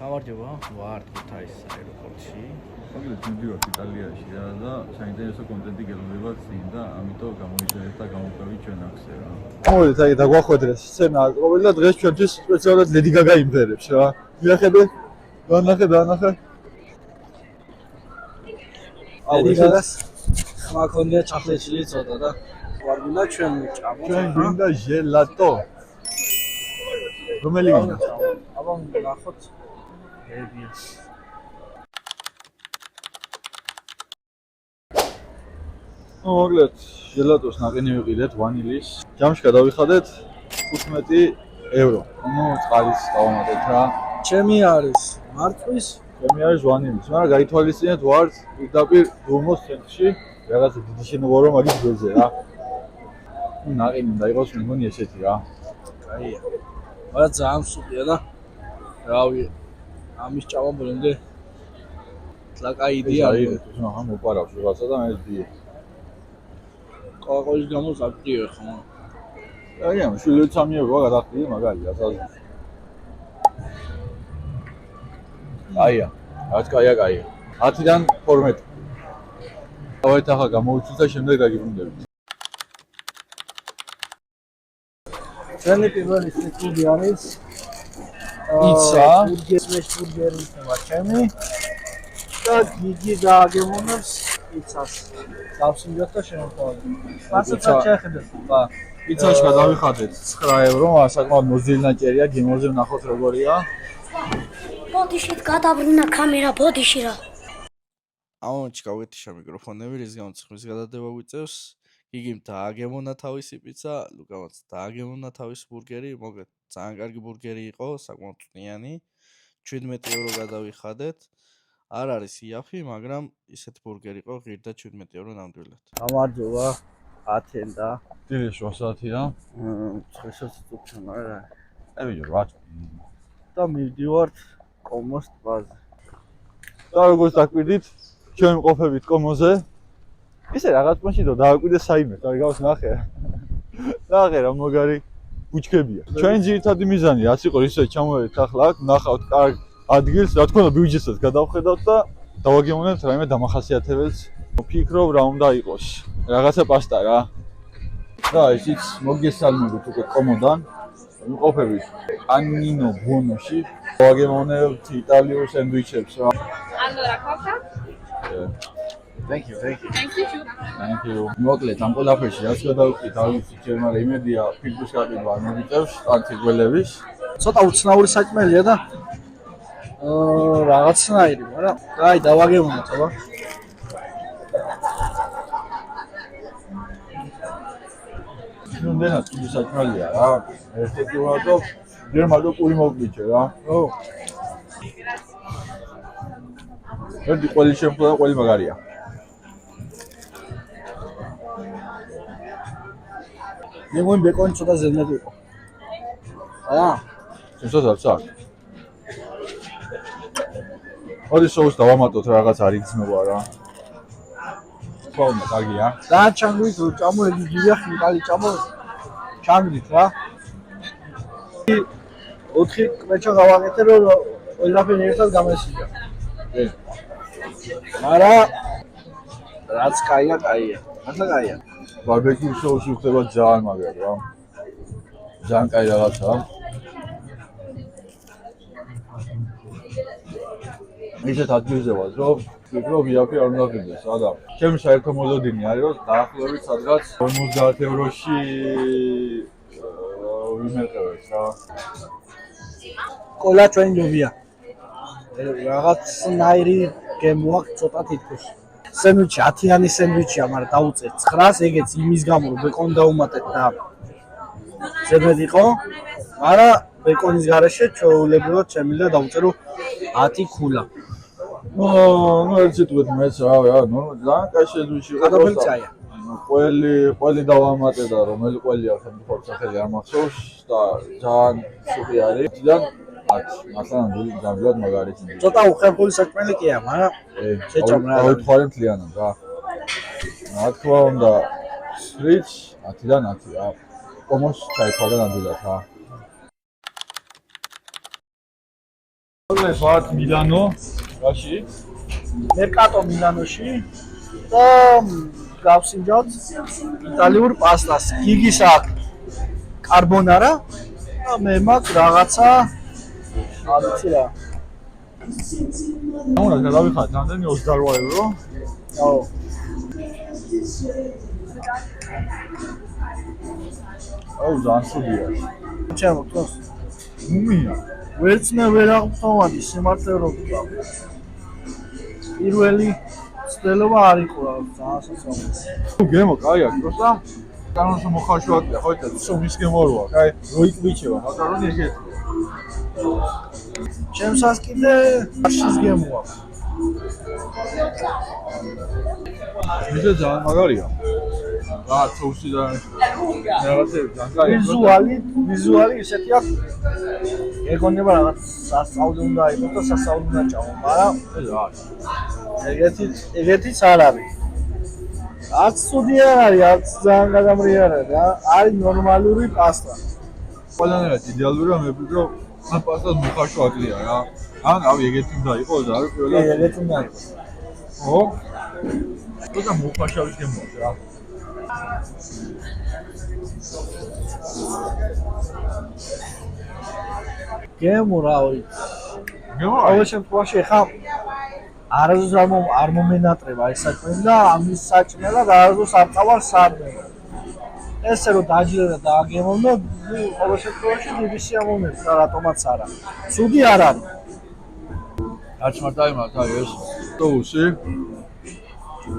გამარჯობა, ვარ ქუთაისის აეროპორტში. მოგილეთ მივდივართ იტალიაში რა და საინტერესო კონტენტი გელოდებათ წინ და ამიტომ გამოიწერეთ და გამოვყევით ჩვენ აქზე რა. მოვიდეთ აი დაგვახვედრეს სცენა, რომელთა დღეს ჩვენთვის სპეციალურად ლედი გაგა იმღერებს რა. მიახედე, დაანახე. ლედი გაგას ხმა ქონია ჩახლეჩილი ცოტა და ვარ გინდა ჩვენ ჭამოთ. ჩვენ გინდა ჟელატო. რომელი გინდა? აბა ნახოთ. ებიას. მოგლეთ, ჟელატოს ნაყინი ვიყიდეთ ვანილის. ჯამში გადავიხადეთ 15 евро. ანუ წყალის დავამატეთ რა. ჩემი არის მართვის, ჩემი არის ვანილის. მაგრამ გაითვალისწინეთ ვარ პირდაპირ დუმოს ცენტრში, რაღაცა დიდი შენობა რომ არის გვერდზე რა. ნაყინი უნდა იყოს მე მგონი ესეთი რა. კაია. მაგრამ ძალიან სუპია და რავი, ამის ჭამა ბოლომდე ლაკაი იდეა არის. ახლა მოპარავს რაღაცა და მე ვიდიე. ყოყოლის გამო ზაფრიო ხომ. აი ამ 7 ევროა გადახდილი მაგალია საზღვარი. აია, რაც კაია. 10-დან 12. დავით ახლა გამოვიცით და შემდეგ დაგიბრუნდებით. ჩვენი პირველი სიტყვი არის პიცა, ბურგერი იქნება ჩემი და გიგი დააგემოვნებს პიცას. დავსინჯოთ და შემოთავაზოთ. მასასაც შეხედეთ. ხა, პიცაში გადავიხადეთ 9 евро, საკმაოდ მოძილი ნაჭერია, გემოზე ვნახოთ როგორია. ბოდიშით გადაბრუნა კამერა ბოდიში რა. ამომჩ გავეთიშა მიკროფონები, რის გამოც ხმის გადადება გვიწევს. გიგიმ დააგემონა თავისი პიცა, ლუკამაც დააგემონა თავისი ბურგერი, მოგეთ ძალიან კარგი ბურგერი იყო, საკმაოდ წვნიანი. 17 евро გადავიხადეთ. არ არის იაფი, მაგრამ ისეთი ბურგერი იყო, ღირდა 17 евро ნამდვილად. გამარჯობა. ათენდა. დილის 8 საათია. 9 წუთი მაგრამ აი ვიჯო, რა. და მივდივართ კომოს ტბაზე. და როგორც დაკვირდით, ჩვენ მყოფებით კომოზე. ისე რაღაც პონჩი და დააკვირდე საიმეს, აი გავს ნახე. ნახე რა მაგარი ბუჩქებია. ჩვენ ძირითადი მიზანი რაც იყო ისე ჩამოვედით ახლა აქ, ნახავთ კარგ ადგილს, რა თქმა უნდა ბიუჯეტსაც გადავხედავთ და დავაგემოვნებთ რაიმე დამახასიათებელს. ვფიქრობ რა უნდა იყოს. რაღაცა პასტა რა. და ისიც მოგესალმებით უკვე კომოდან. ვიმყოფებით ანინო ბუონოში. დავაგემოვნებთ იტალიურ სენდვიჩებს რა. Allora, coca? Thank you. Thank you. მოკლედ ამ ყველაფერში რაც გადავხდით ავიცი ჩვენ, მაგრამ იმედია ფილტვის გაყიდვა არ მოგიწევს სტანცი გველების. ცოტა უცნაური საჭმელია და რაღაცნაირი, მაგრამ აი დავაგემოვნოთ, აბა. ნუნდენად ის საჭმელია რა. ერთ-ერთი ვარდო გერმანო პური მოგბიჭე რა. ო, ერთი ყველი შემფლა და ყველი მაგარია. მე მგონი ბეკონი ცოტა ზედმეტი იყო. შენსაც არც აქვს. ორი სოუსი დავამატოთ რაღაც არ იგრძნობა რა. თქვა უნდა კარგია. ძალიან ჩანგვით ჭამო იგი გია ხინკალი ჭამო ჩანგდით რა. 4 კვეჭა გავაკეთე რომ ყველაფერი ერთად გამესიჯა. მაგრამ რაც კაია. ახლა კაია. ბარბეკიუ სოუსი ხდება ძალიან მაგარი რა. ძალიან კაი რაღაცაა. ისეთ ადგილზე ვარ, რომ ვფიქრობ იაფი არ უნდა გიდეს, სადა. ჩემი საერთო მოლოდინი არის, რომ დაახლოებით სადღაც 50 ევროში ვიმეყევით რა. ყოლა ჩვენი ჯობია. რაღაცნაირი გემოაქვს ცოტა თითქოს. სენდვიჩი 10-იანი სენდვიჩია, მაგრამ დაუწერ 9-ს, ეგეც იმის გამო რომ ბეკონი დაუმატეთ და ზედმეტი იყო, მაგრამ ბეკონის გარეშე ჩვეულებრივად შემიძლია დავუწერო 10 ქულა. ნუ ერთ სიტყვით მეც რავი რა, ძალიან კაი სენდვიჩი იყო. გადაფერი წაია. ყველი დავამატე და რომელი ყველი არ ხომ სახელი არ მახსოვს და ძალიან სუპი არის. და ახლა ნამდვილად მაგარი სენდვიჩი. ცოტა უხერხული საჭმელი კია, მაგრამ შეჭამ რა. დავითხარე მთლიანად რა. რა თქმა უნდა, სრიც 10-დან 10 რა. კომოს ჩაითვალა ნამდვილად რა. მოკლედ ვართ მილანო, რაში? მერკატო მილანოში და გავსინჯოთ იტალიურ პასტას. გიგის აქვს კარბონარა და მე მაქვს რაღაცა არ ვიცი რა. ნუ რა დავიხართ, რამდენი 28 ევრო? აუ. აუ, ძალიან სულია. ჩემო თოს მუმია. ვერც მე ვერ აღწოვანი სიმართლე რომ ვთქვა. პირველი ცდელობა არ იყო რა ძალიან სასწაულს. თუ გემო, კაი აქვს, პროსტა კანონში მოხარშვა, ხო იცი, სულ მის გემოროა, კაი, როიკვიჩევა, მაკარონი ეგეთი. ჩემსაც კიდე არშის გემო აქვს. მიზე ძალიან მაგარია. რა თოუსი და რაღაცები ძალიან კაი. ვიზუალი ისეთი აქვს. ეგონება რაღაც სასწაული უნდა იყოს და სასწაული უნდა ჭამო, მაგრამ ეს რა არის? ეგეთიც არ არის. არც ცუდი არ არის, არც ძალიან გადამრიგი არ არის რა. არის ნორმალური პასტა. ყველანაირად იდეალურია, მე ვფიქრობ, ამ პასტას მოხარშვა აკლია რა. ან რავი, ეგეთი უნდა იყოს და არის პირველად. ეგეთი უნდა იყოს. ხო? და მოხარშავის გემოა რა. გემო რა ვიცი. გემო ყოველ შემთხვევაში ხა არასდროს არ მომენატრება ეს საჭმელი და ამის საჭმელად არასდროს არ წავალ სარდე. ესე რომ დაჯერა და დააგემოვნო, ყოველ შემთხვევაში დიდი სიამოვნებით და რატომაც არა. ცუდი არ არის. არც მარტო იმათ აი ეს ტოუსი.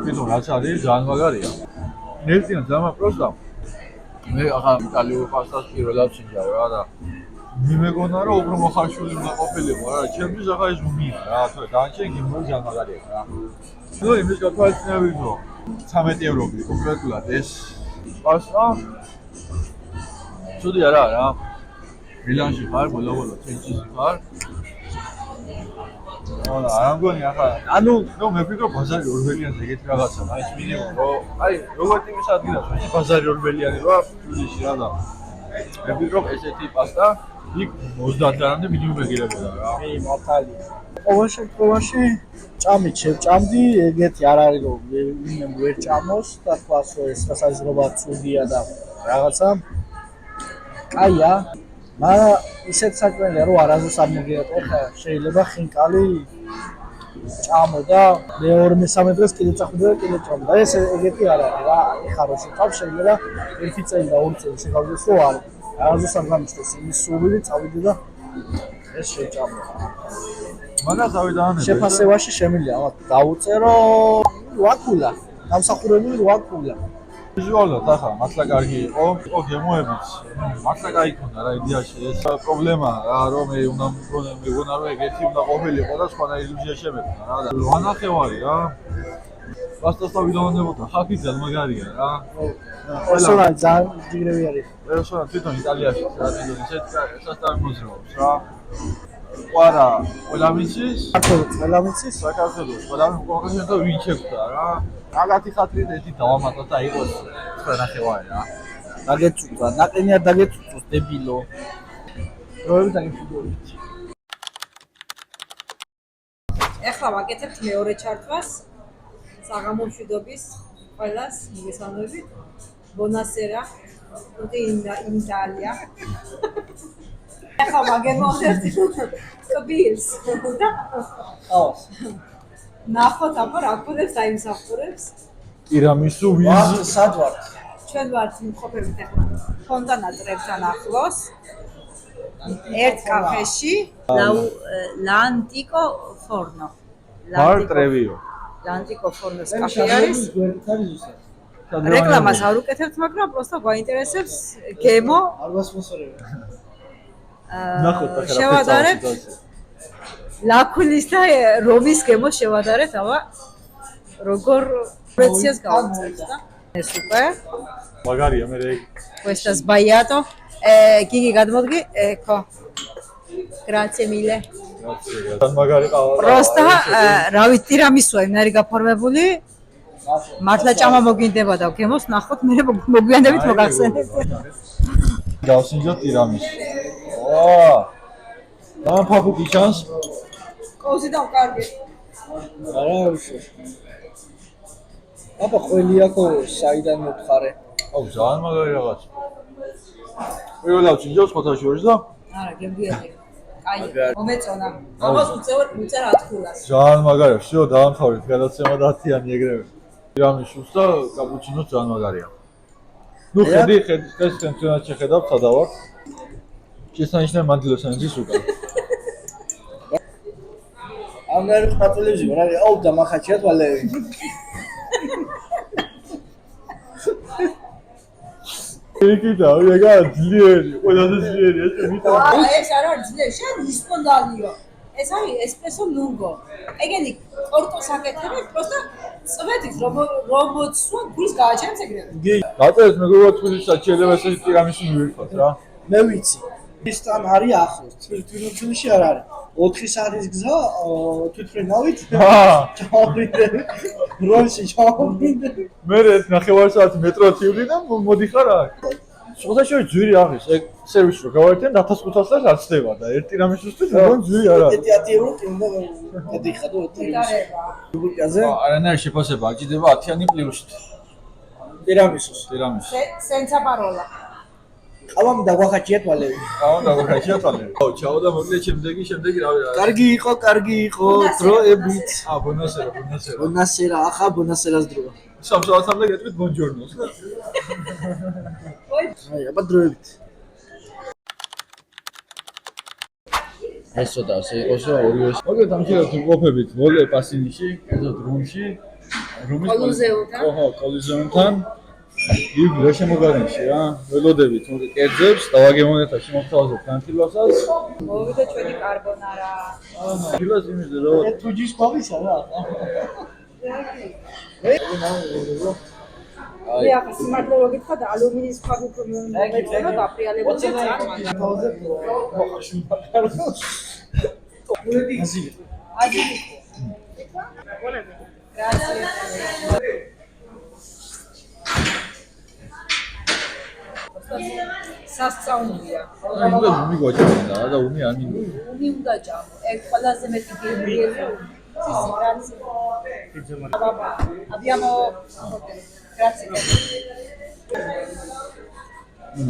კიდევ რაც არის, ძალიან მაგარია. ნეციან ძალიან პროსტა. მე ახლა იტალიურ პასტას პირველად ვსინჯავ რა და მე მეგონა რომ უფრო მოხარშული უნდა ყოფილიყო რა. ჩემთვის ახლა ეს უმია რა, თორე დანარჩენი გემო ძალიან მაგარია რა. ნუ იმის გათვალისწინებით რომ 13 ევრო კონკრეტულად ეს პასტა ცუდი არა რა. მილანში ხარ, ბოლო-ბოლო ჩელსიში ხარ. არა, ამგონი ახლა ანუ ნუ მე ვფიქრობ ბაზარი ორბელიანზე ეგეთი რაღაცა, მაინც მინიმუმ რომ აი როგორ ტიპის ადგილას ვარ, ბაზარი ორბელიანი ვარ, ჯულში რა და მე ვფიქრობ ესეთი პასტა იქ 30 დანამდე მინიმუმ ეგირებოდა რა. მე მართალი. ყოველ შემთხვევაში ჭამით შევჭამდი, ეგეთი არ არის რომ ვინმე ვერ ჭამოს და თქვას რომ ეს სასაზღვროა ცუდია და რაღაცა. კაია, მაგრამ ისეთ საჭმელია რომ არასდროს არ მოგიატო, ხა შეიძლება ხინკალი ჭამო და მე-2-3 დღეს კიდე წახვიდე და კიდე ჭამო. და ეს ეგეთი არ არის რა. ეხლა რო შევჭამ შეიძლება 1 წელი და 2 წელი შეგავდეს რომ არის. არასდროს არ გამიშტეს იმის სურვილი წავიდე და ეს შევჭამო. მაგას ავიდანე. შეფასებაში შემიძლია ალბათ დაუწერო 8 ქულა. დამსახურებული 8 ქულა. ვიზუალურად ახლა მართლა კარგი იყო გემოებიც. მართლა კაი ქონდა რა იდეაში ეს პრობლემა რა რომ მე უნდა მეგონა რომ ეგეთი უნდა ყოფილიყო და სხვანაირი ილუზია შემექნა რა და ვანახევარი რა. პასტას დავიდანებოდა, ხალხი ძალიან მაგარია რა. პერსონალი ძალიან ჯიგრები არის. პერსონალი თვითონ იტალიაში რა თვითონ ისეთ სასტავი მოძრაობს რა. ყვარა ყველა ვიცის, საქართველოს ყველა ვიცის, საქართველოს ყველა კონკრეტულად და ვინ შეხვდა რა. რაღაცი ხათრით ერთი დავამატოთ და იყოს ვანახევარი რა. დაგეწუდა, ნაყენია დაგეწუწოს დებილო. დროებით დაგეწუდებით. ეხლა ვაკეთებთ მეორე ჩარტვას საღამომშვიდობის ყველას მოგესალმებით. ბონასერა. ტუტი in Italia. ეხლა ვაგემოვნებთ კბილს. აოს. ნახოთ აბა რა ქონებს დაიმსახურებს. ტირამისუ ვიზ სად ვართ? ჩვენ ვართ იმყოფებით ეხლა ფონტანა ტრებთან ახლოს. ერთ კაფეში ლანტიკო ფორნო. ბარ ტრევიო. ლანტიკო ფორნოს კაფე არის. გვერდით რეკლამას არ უკეთებთ, მაგრამ просто გვაინტერესებს გემო. არ გასპონსორებია. ნახოთ ახლა შევადარებთ ლაკულის და რომის გემო შევადარეთ, აბა როგორ პრეციას გავუწევთ და ეს უკვე მაგარია მე რე questo sbagliato გიგი გადმოდგი ეკო grazie mille მაგარი ყავა просто რავი ტირამისუა იმნარი გაფორმებული მართლა ჭამა მოგინდება და გემოს ნახოთ მე მოგვიანებით მოგახსენებთ გავსინჯოთ ტირამისუ. ვა! და ფაფუკი ჩანს. პოზიდან კარგი. არა უშო. აბა ყველიაკო საიდან მოთხარე? აუ ძალიან მაგარი რაღაც. პირველად ჩინჯოს ხოთა შორის და არა, გემბიელი. კაი, მომეწონა. ამას უწერ 10 ქულას. ძალიან მაგარია. всё, დაამთავრეთ გადაცემა და 10-იანი ეგრევე. ტირამისუს და კაპუჩინოს ძალიან მაგარია. ნუ ხედი ეს თემპერატურა შეხედავ სადა ვარ. შესანიშნავი მანდილოსანი ის უკან. ამერ პატულებს ვარ, აუ და მახაჩია თვალები. იქიდა, ეგა ძლიერი, ყველაზე ძლიერი ეს მითხა. ეს არ არის ძლიერი, შენ ისპონდალიო. ეს არის ესპრესო ლუნგო. ეგენი კორტოს აკეთებს, просто წვეთით რობოტს გულს გააჩენს ეგრევე. გაწერეთ მეგობრებო თბილისში შეიძლება ეს ტირამისუ მივიღოთ რა. მე ვიცი. ისთან არის ახლოს, თბილისში არ არის. 4 საათის გზა თვითფრენავით. ჩავიდე. როში ჩავიდე. მე ნახევარი საათი მეტროთ ივლი და მოდიხარ აქ. შეხოთაშორი ძვირი აღის, ეგ სერვისში რო გავარდენ 1500-ს არ ცდება და ერთ ტირამისუსთვის მგონი ძვირი არ არის. 10 ევრო კი უნდა გადიხადო ტირამისუს. რუბიკაზე არანაირი შეფასება აჭირდება 10-იანი პლუსით. ტირამისუს. სენცა პაროლა. ყავამ და გვახაჩია თვალები. აუ დაგოხაჩია თვალები. აუ ჩაო და მოკლე შემდეგი რავი რა. კარგი იყო დროებით. ბონასერა. ბონასერა, ახლა ბონასერას დროა. სამსაათამდე გეტყვით ბონჯორნოს. აი, აბა დროებით. ეს ცოტა ასე იყოს რა ორივე. მოგეთ ამჩერებთ ყოფებით ვოლე პასინიში, ესოთ რუმში. რუმის კოლიზეონთან. იქ რა შემოგარენში რა. ველოდებით მოგე კერძებს, დავაგემონეთ შემოგთავაზებთ განხილვასაც. მოვიდა ჩვენი კარბონარა. ფილოს იმის რა. თუჯის ყვავისა რა. აი, ახლა სიმართლე რო გითხრა და ალუმინის ფაბრიკა მომეწონა დაფრიალებული და ძალიან გულები აზი. სასწაულია. აი უნდა უმი გვაჭამდა და უმი არ მინდა. უმი უნდა ჭამო. ეგ ყველაზე მეტი გემრიელი. Grazie. Abbiamo grazie.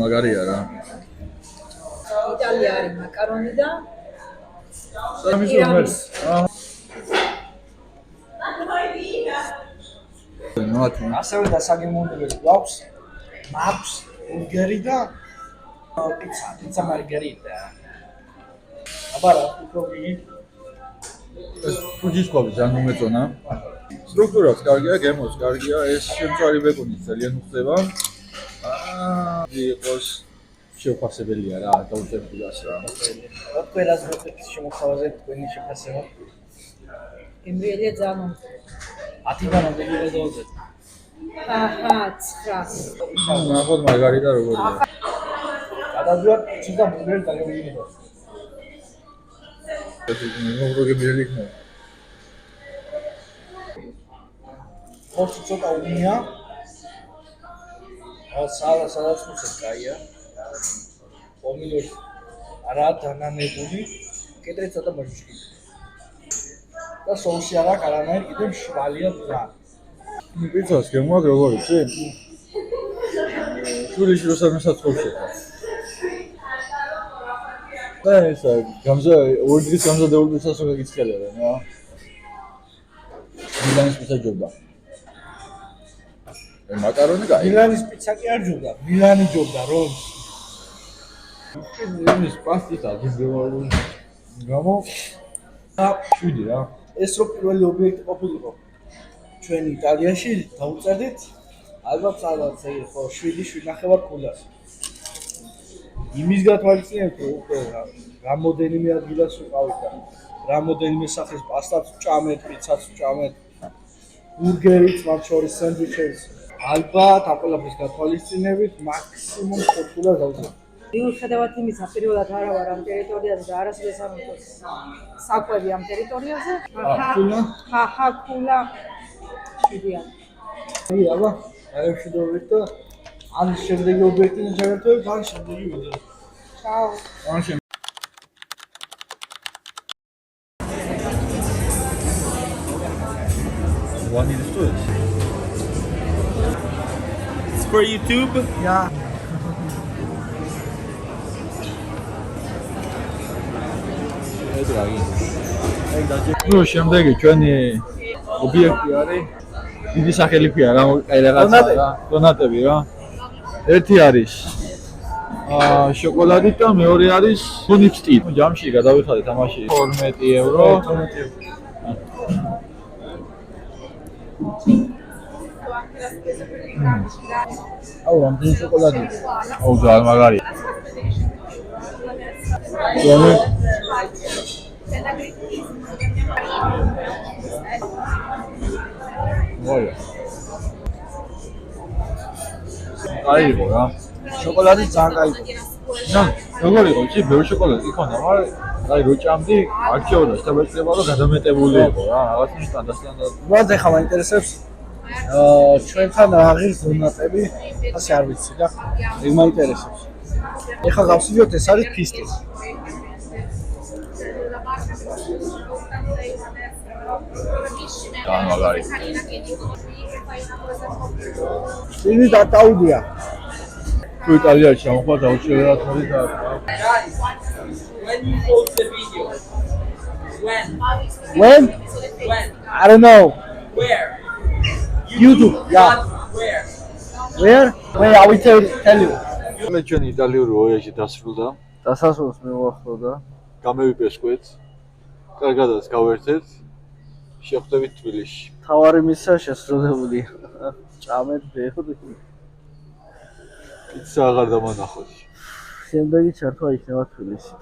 მაგარია რა. იტალია არის მაკარონი და სამისო ასევე და საგემოვნებელს გვაქვს მაქვს ბურგერი და პიცა მარგერიტა. აბა რა უფრო იგი ეს თუჯის ყვავი ძალიან მომეწონა. სტრუქტურაც კარგია, გემოც კარგია, ეს შემწვარი ბეკონი ძალიან უხდება. იყოს შეფასებელია რა, დაუწერფილას რა. ოპერას როტექს შემოთავაზეთ თქვენი შეფასება. გემრიელია ძალიან. 10-დან რამდენი გადავუძეთ? აჰა, 9. ნახოთ მაგარიტა როგორია. გადავდივარ ცოტა ბურგერი დაგებინებო. როგორი მიერიქნა. ხორცი ცოტა უმია. სადაც ხუცეს კაია. პომიდორი არა დანანებული, კედრი ცოტა ბაჟიშკი. და სოუსი არა კარანაირ კიდე მშრალია ძა. პიცას გემოაკ როგორ იცი? შვილიში როსამესაც ხოვშე. და ეს გამზა ორი დღის გამზადებული პიცას უკვე გიცხელებენ რა. მილანის პიცა ჯობდა. მაკარონი კაი. მილანის პიცა კი არ ჯობდა, მილანი ჯობდა რომ. ის პასტიტა გიბრევარული. გამო 7 რა. ეს რო პირველი ობიექტი ყოფილიყო ჩვენი იტალიაში დაუწერდით ალბათ ეგ ხო 7.5 ქულას. იმის გათვალისწინებთ რომ უკვე რამოდენიმე ადგილას ვიყავით და რამოდენიმე სახის პასტაც ვჭამეთ, პიცაც ვჭამეთ, ბურგერიც, მათ შორის სენდვიჩებს. ალბათ ამ ყველაფრის გათვალისწინებით მაქსიმუმ 5 ქულას დავუწერთ. მიუხედავად იმისა, პირველად არა ვარ ამ ტერიტორიაზე და არასოდეს არ მიწევს საკვები ამ ტერიტორიაზე. ხახაკულა 7-იანი. აი, აბა, დაევშვიდობით და ან შემდეგი ობიექტიდან შევერთვებით, ან შემდეგი ვიდეო. ჩაო. ან ვანილის თუ ეს? It's for YouTube. Ja. ეს რა იგი? ნუ შემდეგი ჩვენი ობიექტი არის დიდი სახელებია რა, აი რაღაცა რა, დონატები რა. ერთი არის შოკოლადით და მეორე არის ფუნიფსტი. ჯამში გადავიხადეთ ამაში 12 евро. აუ რამდენი შოკოლადი? აუ ძალიან მაგარია. ძონი მოია. აიღო რა. შოკოლადი ძალიან კაი. და როგორ იყო იცი ბევრი შოკოლადი იქონდა, მაგრამ აი რო ჭამდი არჩეოდა შეტაბეჭდება რომ გადამეტებული იყო რა, რაღაც სტანდარტად. მათ ახლა მაინტერესებს ჩვენთან აღარ ზონატები, ასე არ ვიცი და ეგ მაინტერესებს. ეხლა გავსვიოთ, ეს არის ფისტი. ძალიან მაგარი. წინი დატაუდია. თუ იტალიაში ამოხვა დაუჭირებლად მოდი და When you post the video? When? When? When? I don't know. Where? YouTube, yeah. Where? Where? Where I will tell you. მე ჩვენი იტალიური ვოიაჟი დასრულდა. დასასრულს მივახტოვდა. გამევიპესკვეთ. კარგადაც გავერთეთ. შეხვდებით თბილისში. თავარი მისცა შესრულებული. ჭამეთ ბეხდი. პიცა აღარ დამანახოთ. შემდეგი ჩართვა იქნება თბილისში.